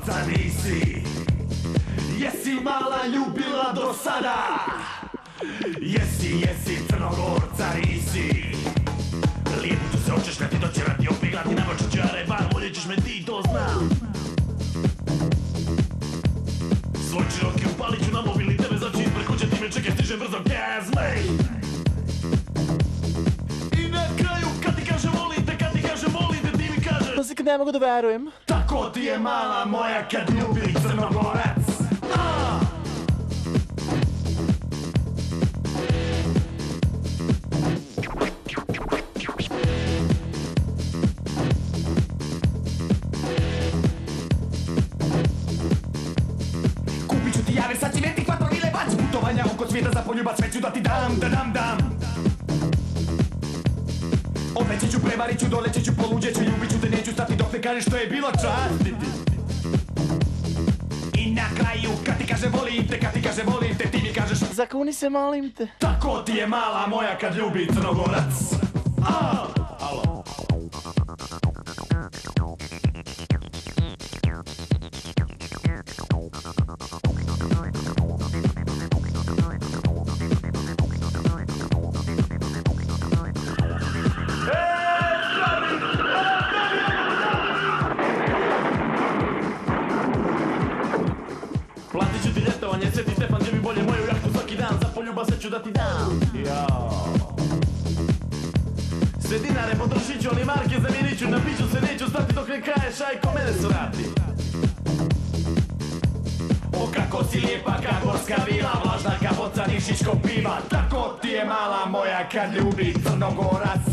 Crnogorca nisi. Jesi mala ljubila do sada? Jesi, Crnogorca nisi. Lijepo ću se očešljati, doćerati, opiglati, namaču ću ja rebar, voljet ćeš me ti, to znam. Svoj čiroki upalit ću na mobil i tebe začin ispred kuće, ti me čekaj, stižem brzo, gazmej. I na kraju, kad ti kaže volim te, ti mi kažeš. Pa se kad ne mogu da verujem. Tako ti je mala moja kad ljubi Crnogorac. Kupit ću ti jave, sad će neti 4 mile baci putovanja oko svijeta za poljubac, sve ću da ti dam. Obećat ću, prevarit ću, dolećet ću, poluđet ću, ljubit ću te, neću stati dok ne kažeš što je bilo častiti. I na kraju, kad ti kaže volim te, ti mi kažeš Zakuni se, molim te. tako ti je mala moja kad ljubi Crnogorac. Alo. Platit ću ti ljetovanje, Sveti Stefan, gdje mi bolje moju jahtu svaki dan, za poljubac sve ću da ti dam. Sve dinare potrošit ću, ali marke zamijenit ću, napit ću se, neću stati dok ne kažeš, ajko mene svrati. O kako si lijepa, ka gorska vila, vlažna ka boca nišičkog piva, tako ti je mala moja kad ljubi Crnogorac.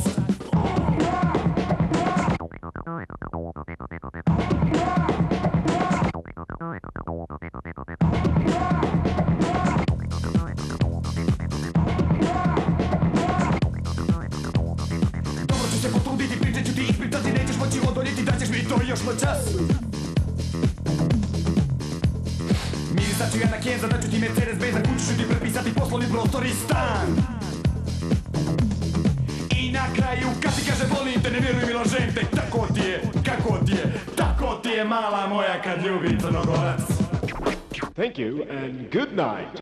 Dobro ću se potruditi, pričat ću ti ispričati, nećeš moći odoljeti, daćeš mi to još moj čas. Mirisat ću ja na Kenza, daću ti Mercedes Benz, na kuću ću ti prepisati poslovni prostor i stan. I na kraju, kad ti kaže volim te, ne vjeruj mi, lažem te, tako ti je mala moja kad ljubi Crnogorac. Thank you and good night.